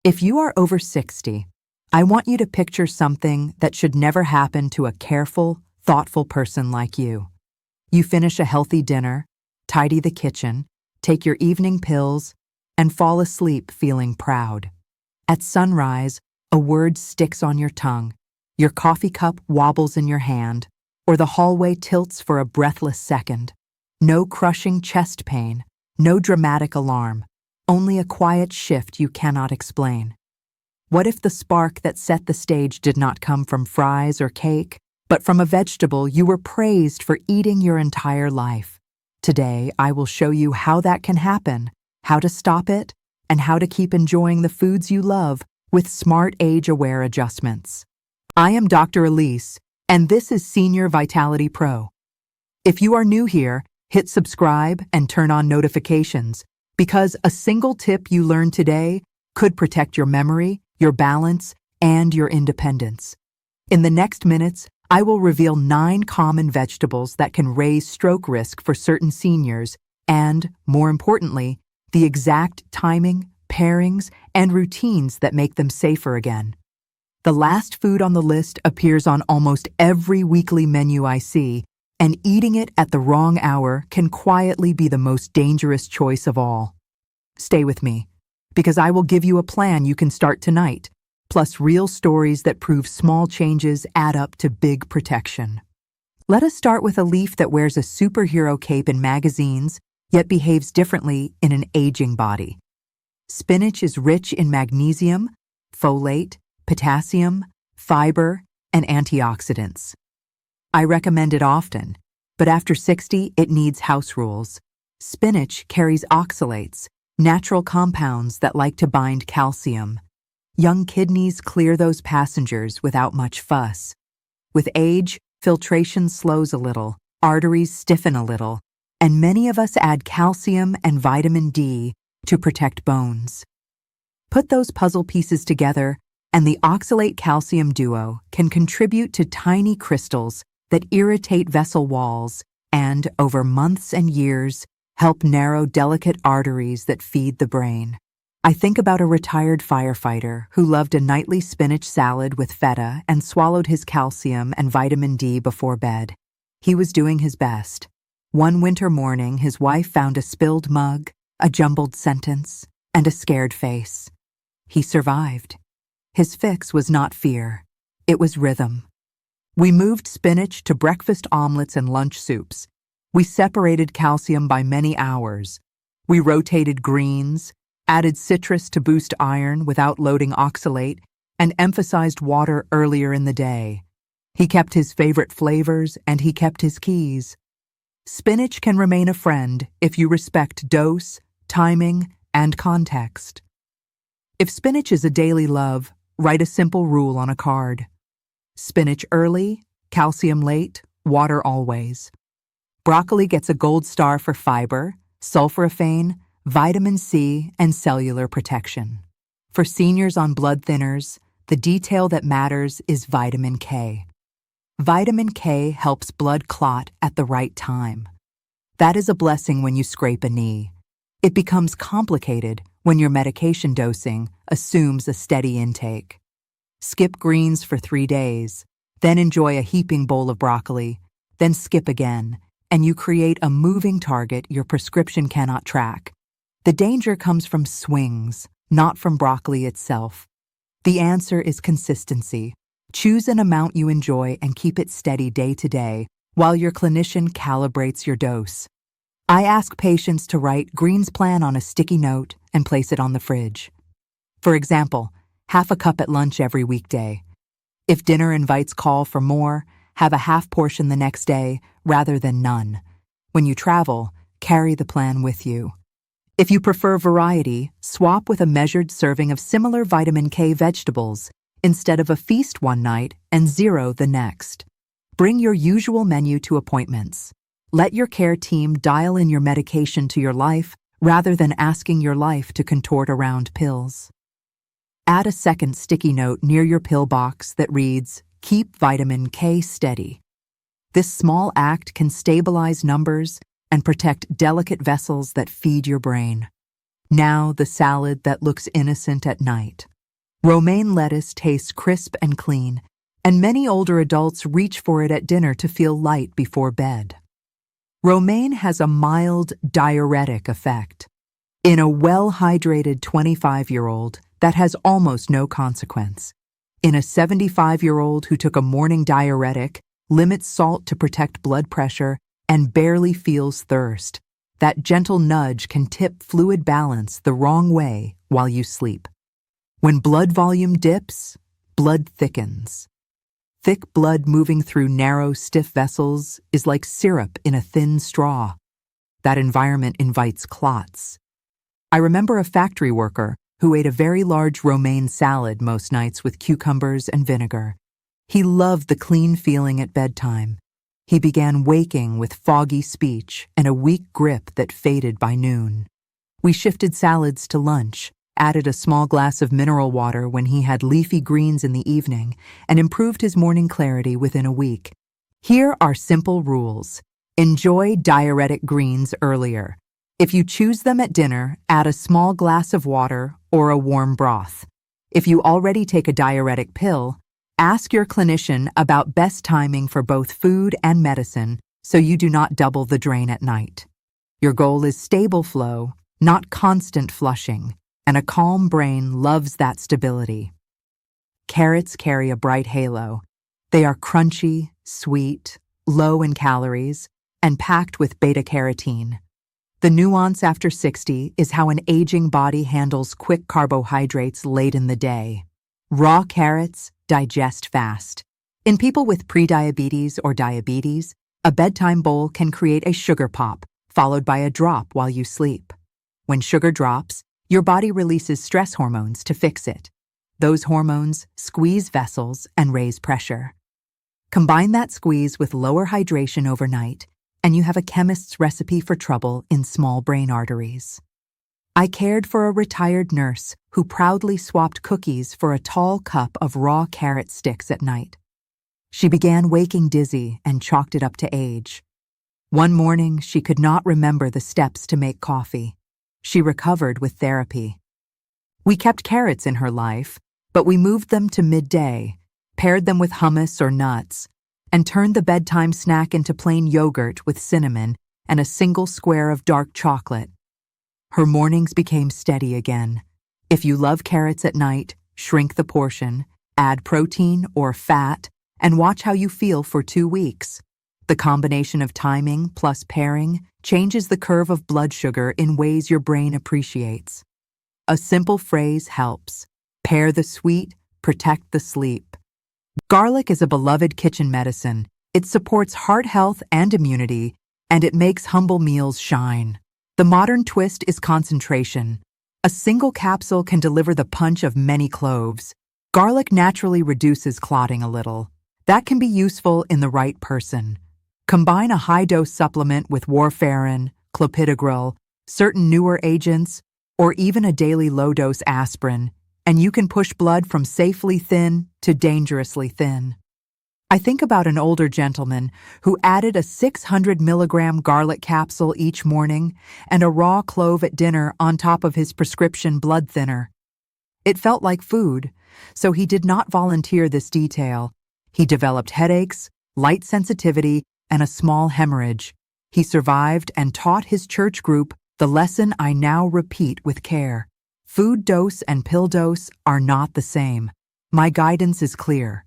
If you are over 60, I want you to picture something that should never happen to a careful, thoughtful person like you. You finish a healthy dinner, tidy the kitchen, take your evening pills, and fall asleep feeling proud. At sunrise, a word sticks on your tongue, your coffee cup wobbles in your hand, or the hallway tilts for a breathless second. No crushing chest pain, no dramatic alarm, only a quiet shift you cannot explain. What if the spark that set the stage did not come from fries or cake, but from a vegetable you were praised for eating your entire life? Today, I will show you how that can happen, how to stop it, and how to keep enjoying the foods you love with smart age-aware adjustments. I am Dr. Elise, and this is Senior Vitality Pro. If you are new here, hit subscribe and turn on notifications, because a single tip you learn today could protect your memory, your balance, and your independence. In the next minutes, I will reveal 9 common vegetables that can raise stroke risk for certain seniors and, more importantly, the exact timing, pairings, and routines that make them safer again. The last food on the list appears on almost every weekly menu I see, and eating it at the wrong hour can quietly be the most dangerous choice of all. Stay with me, because I will give you a plan you can start tonight, plus real stories that prove small changes add up to big protection. Let us start with a leaf that wears a superhero cape in magazines, yet behaves differently in an aging body. Spinach is rich in magnesium, folate, potassium, fiber, and antioxidants. I recommend it often, but after 60, it needs house rules. Spinach carries oxalates, natural compounds that like to bind calcium. Young kidneys clear those passengers without much fuss. With age, filtration slows a little, arteries stiffen a little, and many of us add calcium and vitamin D to protect bones. Put those puzzle pieces together, and the oxalate-calcium duo can contribute to tiny crystals that irritate vessel walls and, over months and years, help narrow delicate arteries that feed the brain. I think about a retired firefighter who loved a nightly spinach salad with feta and swallowed his calcium and vitamin D before bed. He was doing his best. One winter morning, his wife found a spilled mug, a jumbled sentence, and a scared face. He survived. His fix was not fear. It was rhythm. We moved spinach to breakfast omelets and lunch soups. We separated calcium by many hours. We rotated greens, added citrus to boost iron without loading oxalate, and emphasized water earlier in the day. He kept his favorite flavors, and he kept his keys. Spinach can remain a friend if you respect dose, timing, and context. If spinach is a daily love, write a simple rule on a card. Spinach early, calcium late, water always. Broccoli gets a gold star for fiber, sulforaphane, vitamin C, and cellular protection. For seniors on blood thinners, the detail that matters is vitamin K. Vitamin K helps blood clot at the right time. That is a blessing when you scrape a knee. It becomes complicated when your medication dosing assumes a steady intake. Skip greens for 3 days, then enjoy a heaping bowl of broccoli, then skip again, and you create a moving target your prescription cannot track. The danger comes from swings, not from broccoli itself. The answer is consistency. Choose an amount you enjoy and keep it steady day to day while your clinician calibrates your dose. I ask patients to write greens plan on a sticky note and place it on the fridge. For example, half a cup at lunch every weekday. If dinner invites call for more, have a half portion the next day rather than none. When you travel, carry the plan with you. If you prefer variety, swap with a measured serving of similar vitamin K vegetables instead of a feast one night and zero the next. Bring your usual menu to appointments. Let your care team dial in your medication to your life rather than asking your life to contort around pills. Add a second sticky note near your pill box that reads, "Keep vitamin K steady." This small act can stabilize numbers and protect delicate vessels that feed your brain. Now the salad that looks innocent at night. Romaine lettuce tastes crisp and clean, and many older adults reach for it at dinner to feel light before bed. Romaine has a mild diuretic effect. In a well-hydrated 25-year-old, that has almost no consequence. In a 75-year-old who took a morning diuretic, limits salt to protect blood pressure, and barely feels thirst, that gentle nudge can tip fluid balance the wrong way while you sleep. When blood volume dips, blood thickens. Thick blood moving through narrow, stiff vessels is like syrup in a thin straw. That environment invites clots. I remember a factory worker who ate a very large romaine salad most nights with cucumbers and vinegar. He loved the clean feeling at bedtime. He began waking with foggy speech and a weak grip that faded by noon. We shifted salads to lunch, added a small glass of mineral water when he had leafy greens in the evening, and improved his morning clarity within a week. Here are simple rules. Enjoy diuretic greens earlier. If you choose them at dinner, add a small glass of water or a warm broth. If you already take a diuretic pill, ask your clinician about best timing for both food and medicine so you do not double the drain at night. Your goal is stable flow, not constant flushing, and a calm brain loves that stability. Carrots carry a bright halo. They are crunchy, sweet, low in calories, and packed with beta-carotene. The nuance after 60 is how an aging body handles quick carbohydrates late in the day. Raw carrots digest fast. In people with prediabetes or diabetes, a bedtime bowl can create a sugar pop, followed by a drop while you sleep. When sugar drops, your body releases stress hormones to fix it. Those hormones squeeze vessels and raise pressure. Combine that squeeze with lower hydration overnight, and you have a chemist's recipe for trouble in small brain arteries. I cared for a retired nurse who proudly swapped cookies for a tall cup of raw carrot sticks at night. She began waking dizzy and chalked it up to age. One morning, she could not remember the steps to make coffee. She recovered with therapy. We kept carrots in her life, but we moved them to midday, paired them with hummus or nuts, and turned the bedtime snack into plain yogurt with cinnamon and a single square of dark chocolate. Her mornings became steady again. If you love carrots at night, shrink the portion, add protein or fat, and watch how you feel for 2 weeks. The combination of timing plus pairing changes the curve of blood sugar in ways your brain appreciates. A simple phrase helps. Pair the sweet, protect the sleep. Garlic is a beloved kitchen medicine. It supports heart health and immunity, and it makes humble meals shine. The modern twist is concentration. A single capsule can deliver the punch of many cloves. Garlic naturally reduces clotting a little. That can be useful in the right person. Combine a high-dose supplement with warfarin, clopidogrel, certain newer agents, or even a daily low-dose aspirin, and you can push blood from safely thin to dangerously thin. I think about an older gentleman who added a 600-milligram garlic capsule each morning and a raw clove at dinner on top of his prescription blood thinner. It felt like food, so he did not volunteer this detail. He developed headaches, light sensitivity, and a small hemorrhage. He survived and taught his church group the lesson I now repeat with care. Food dose and pill dose are not the same. My guidance is clear.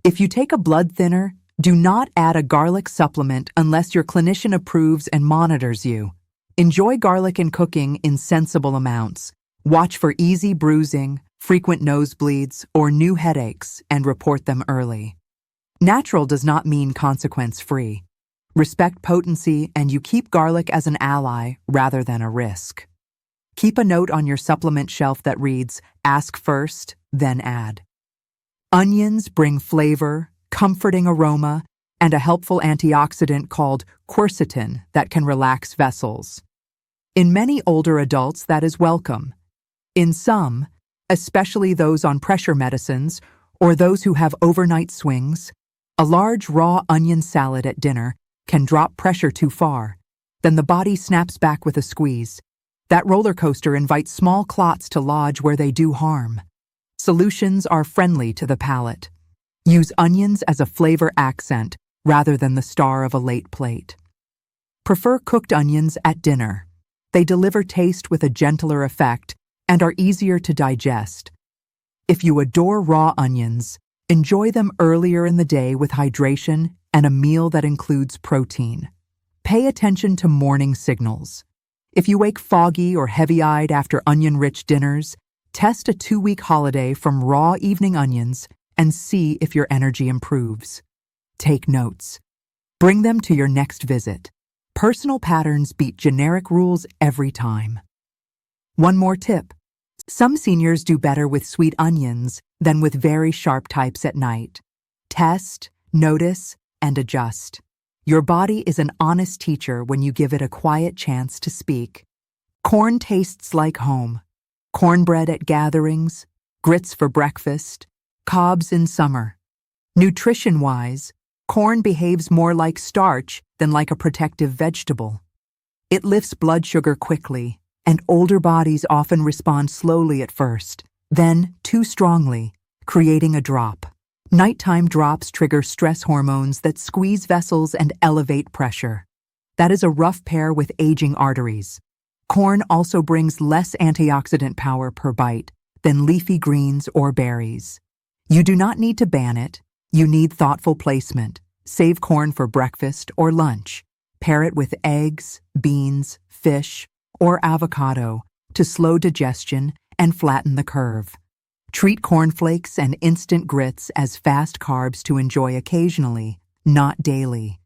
If you take a blood thinner, do not add a garlic supplement unless your clinician approves and monitors you. Enjoy garlic in cooking in sensible amounts. Watch for easy bruising, frequent nosebleeds, or new headaches and report them early. Natural does not mean consequence-free. Respect potency, and you keep garlic as an ally rather than a risk. Keep a note on your supplement shelf that reads, "Ask first, then add." Onions bring flavor, comforting aroma, and a helpful antioxidant called quercetin that can relax vessels. In many older adults, that is welcome. In some, especially those on pressure medicines or those who have overnight swings, a large raw onion salad at dinner can drop pressure too far. Then the body snaps back with a squeeze. That roller coaster invites small clots to lodge where they do harm. Solutions are friendly to the palate. Use onions as a flavor accent rather than the star of a late plate. Prefer cooked onions at dinner. They deliver taste with a gentler effect and are easier to digest. If you adore raw onions, enjoy them earlier in the day with hydration and a meal that includes protein. Pay attention to morning signals. If you wake foggy or heavy-eyed after onion-rich dinners, test a 2-week holiday from raw evening onions and see if your energy improves. Take notes. Bring them to your next visit. Personal patterns beat generic rules every time. One more tip. Some seniors do better with sweet onions than with very sharp types at night. Test, notice, and adjust. Your body is an honest teacher when you give it a quiet chance to speak. Corn tastes like home. Cornbread at gatherings, grits for breakfast, cobs in summer. Nutrition-wise, corn behaves more like starch than like a protective vegetable. It lifts blood sugar quickly, and older bodies often respond slowly at first, then too strongly, creating a drop. Nighttime drops trigger stress hormones that squeeze vessels and elevate pressure. That is a rough pair with aging arteries. Corn also brings less antioxidant power per bite than leafy greens or berries. You do not need to ban it. You need thoughtful placement. Save corn for breakfast or lunch. Pair it with eggs, beans, fish, or avocado to slow digestion and flatten the curve. Treat cornflakes and instant grits as fast carbs to enjoy occasionally, not daily.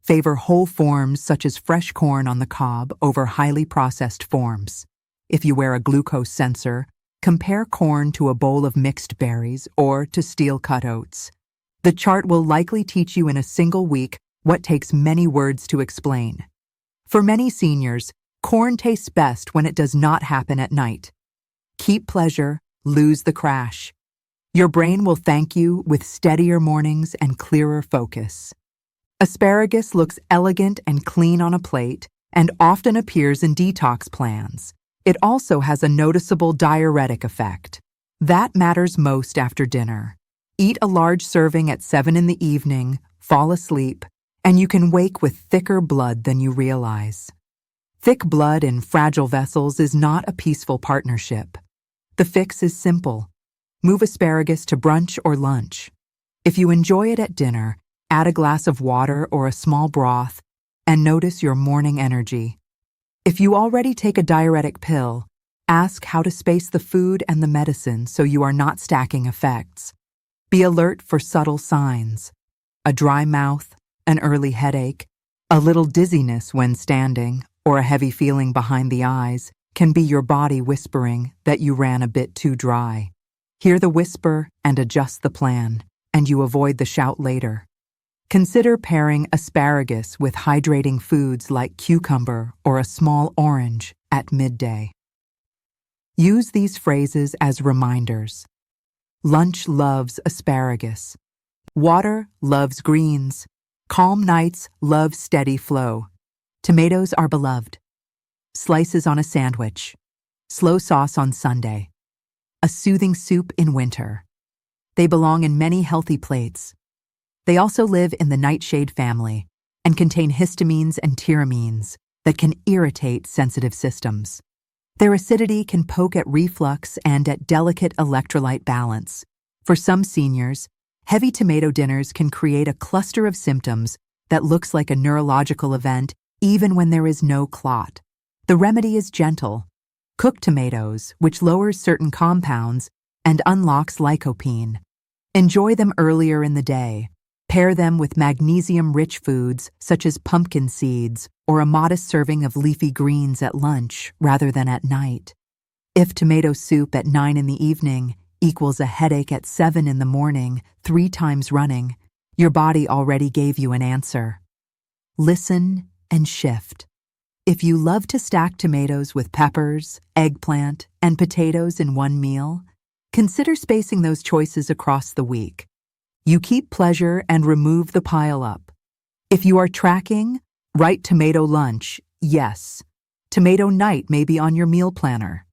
Favor whole forms such as fresh corn on the cob over highly processed forms. If you wear a glucose sensor, compare corn to a bowl of mixed berries or to steel-cut oats. The chart will likely teach you in a single week what takes many words to explain. For many seniors, corn tastes best when it does not happen at night. Keep pleasure, lose the crash. Your brain will thank you with steadier mornings and clearer focus. Asparagus looks elegant and clean on a plate and often appears in detox plans. It also has a noticeable diuretic effect. That matters most after dinner. Eat a large serving at 7 in the evening, fall asleep, and you can wake with thicker blood than you realize. Thick blood in fragile vessels is not a peaceful partnership. The fix is simple. Move asparagus to brunch or lunch. If you enjoy it at dinner, add a glass of water or a small broth and notice your morning energy. If you already take a diuretic pill, ask how to space the food and the medicine so you are not stacking effects. Be alert for subtle signs. A dry mouth, an early headache, a little dizziness when standing, or a heavy feeling behind the eyes can be your body whispering that you ran a bit too dry. Hear the whisper and adjust the plan, and you avoid the shout later. Consider pairing asparagus with hydrating foods like cucumber or a small orange at midday. Use these phrases as reminders. Lunch loves asparagus. Water loves greens. Calm nights love steady flow. Tomatoes are beloved. Slices on a sandwich. Slow sauce on Sunday. A soothing soup in winter. They belong in many healthy plates. They also live in the nightshade family and contain histamines and tyramines that can irritate sensitive systems. Their acidity can poke at reflux and at delicate electrolyte balance. For some seniors, heavy tomato dinners can create a cluster of symptoms that looks like a neurological event even when there is no clot. The remedy is gentle. Cook tomatoes, which lowers certain compounds and unlocks lycopene. Enjoy them earlier in the day. Pair them with magnesium-rich foods such as pumpkin seeds or a modest serving of leafy greens at lunch rather than at night. If tomato soup at 9 in the evening equals a headache at 7 in the morning 3 times running, your body already gave you an answer. Listen and shift. If you love to stack tomatoes with peppers, eggplant, and potatoes in one meal, consider spacing those choices across the week. You keep pleasure and remove the pile-up. If you are tracking, write tomato lunch, yes. Tomato night may be on your meal planner.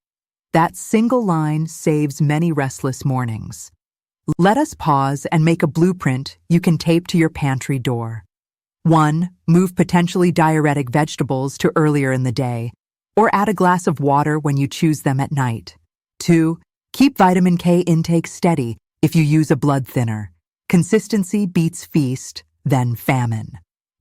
That single line saves many restless mornings. Let us pause and make a blueprint you can tape to your pantry door. 1. Move potentially diuretic vegetables to earlier in the day, or add a glass of water when you choose them at night. 2. Keep vitamin K intake steady if you use a blood thinner. Consistency beats feast, then famine.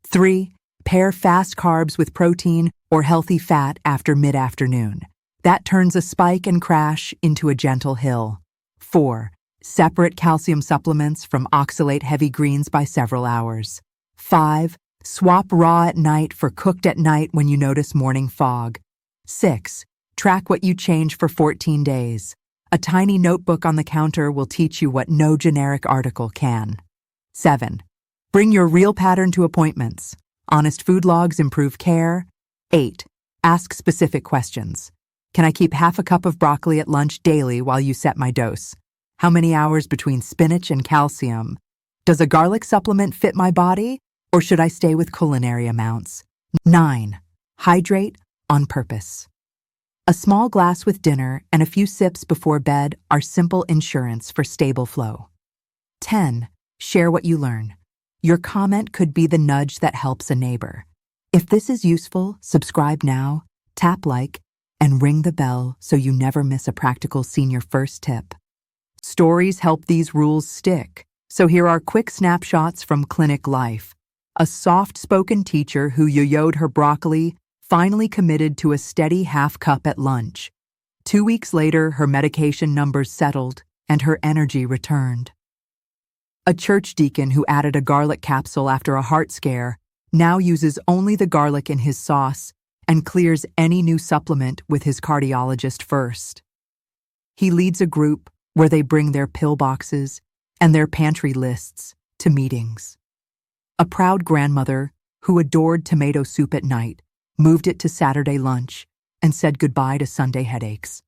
3. Pair fast carbs with protein or healthy fat after mid-afternoon. That turns a spike and crash into a gentle hill. 4. Separate calcium supplements from oxalate-heavy greens by several hours. 5. Swap raw at night for cooked at night when you notice morning fog. 6. Track what you change for 14 days. A tiny notebook on the counter will teach you what no generic article can. 7. Bring your real pattern to appointments. Honest food logs improve care. 8. Ask specific questions. Can I keep half a cup of broccoli at lunch daily while you set my dose? How many hours between spinach and calcium? Does a garlic supplement fit my body, or should I stay with culinary amounts? 9. Hydrate on purpose. A small glass with dinner and a few sips before bed are simple insurance for stable flow. 10. Share what you learn. Your comment could be the nudge that helps a neighbor. If this is useful, subscribe now, tap like, and ring the bell so you never miss a practical senior first tip. Stories help these rules stick, so here are quick snapshots from clinic life. A soft-spoken teacher who yo-yoed her broccoli finally committed to a steady half cup at lunch. 2 weeks later, her medication numbers settled and her energy returned. A church deacon who added a garlic capsule after a heart scare now uses only the garlic in his sauce and clears any new supplement with his cardiologist first. He leads a group where they bring their pill boxes and their pantry lists to meetings. A proud grandmother who adored tomato soup at night moved it to Saturday lunch and said goodbye to Sunday headaches.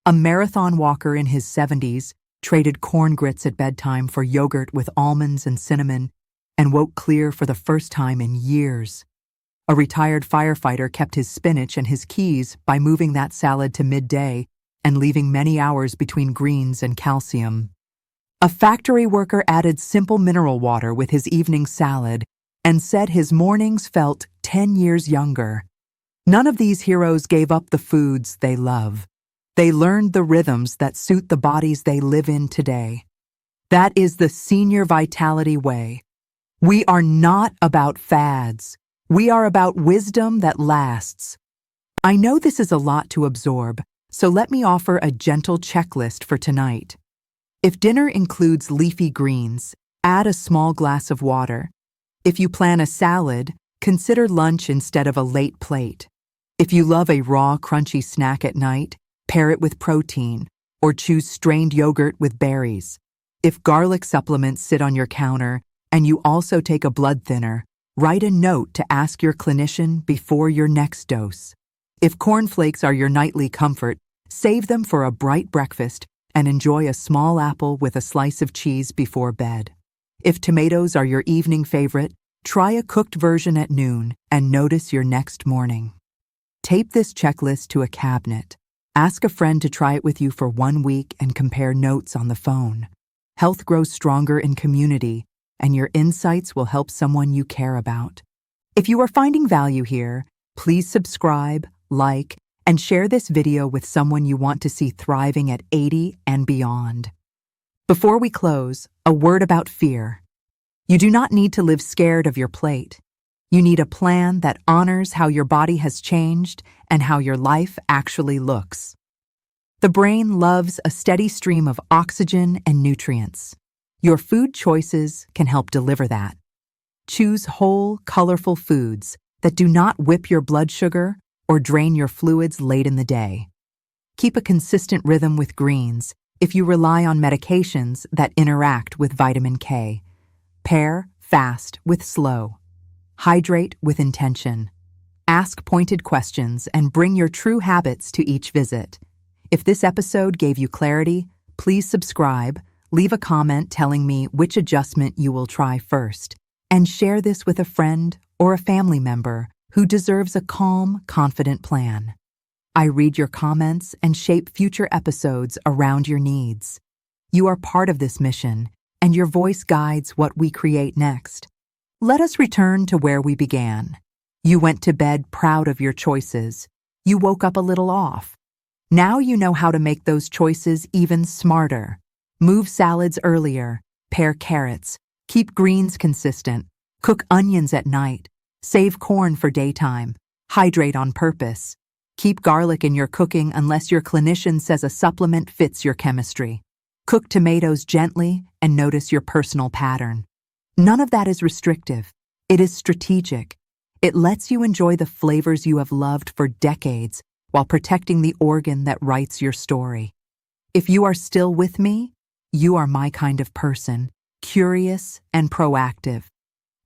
A marathon walker in his 70s traded corn grits at bedtime for yogurt with almonds and cinnamon and woke clear for the first time in years. A retired firefighter kept his spinach and his keys by moving that salad to midday and leaving many hours between greens and calcium. A factory worker added simple mineral water with his evening salad and said his mornings felt 10 years younger. None of these heroes gave up the foods they love. They learned the rhythms that suit the bodies they live in today. That is the senior vitality way. We are not about fads. We are about wisdom that lasts. I know this is a lot to absorb, so let me offer a gentle checklist for tonight. If dinner includes leafy greens, add a small glass of water. If you plan a salad, consider lunch instead of a late plate. If you love a raw, crunchy snack at night, pair it with protein, or choose strained yogurt with berries. If garlic supplements sit on your counter and you also take a blood thinner, write a note to ask your clinician before your next dose. If cornflakes are your nightly comfort, save them for a bright breakfast and enjoy a small apple with a slice of cheese before bed. If tomatoes are your evening favorite, try a cooked version at noon and notice your next morning. Tape this checklist to a cabinet. Ask a friend to try it with you for 1 week and compare notes on the phone. Health grows stronger in community, and your insights will help someone you care about. If you are finding value here, please subscribe, like, and share this video with someone you want to see thriving at 80 and beyond. Before we close, a word about fear. You do not need to live scared of your plate. You need a plan that honors how your body has changed and how your life actually looks. The brain loves a steady stream of oxygen and nutrients. Your food choices can help deliver that. Choose whole, colorful foods that do not whip your blood sugar or drain your fluids late in the day. Keep a consistent rhythm with greens if you rely on medications that interact with vitamin K. Pair fast with slow. Hydrate with intention. Ask pointed questions and bring your true habits to each visit. If this episode gave you clarity, please subscribe, leave a comment telling me which adjustment you will try first, and share this with a friend or a family member who deserves a calm, confident plan. I read your comments and shape future episodes around your needs. You are part of this mission, and your voice guides what we create next. Let us return to where we began. You went to bed proud of your choices. You woke up a little off. Now you know how to make those choices even smarter. Move salads earlier, pair carrots, keep greens consistent, cook onions at night, save corn for daytime, hydrate on purpose. Keep garlic in your cooking unless your clinician says a supplement fits your chemistry. Cook tomatoes gently and notice your personal pattern. None of that is restrictive. It is strategic. It lets you enjoy the flavors you have loved for decades while protecting the organ that writes your story. If you are still with me, you are my kind of person, curious and proactive.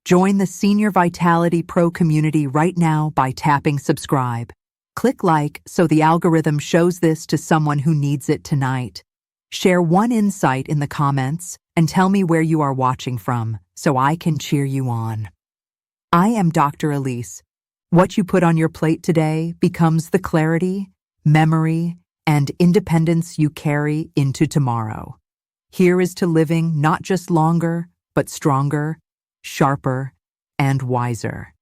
Join the Senior Vitality Pro community right now by tapping subscribe. Click like so the algorithm shows this to someone who needs it tonight. Share one insight in the comments and tell me where you are watching from so I can cheer you on. I am Dr. Elise. What you put on your plate today becomes the clarity, memory, and independence you carry into tomorrow. Here is to living not just longer, but stronger, sharper, and wiser.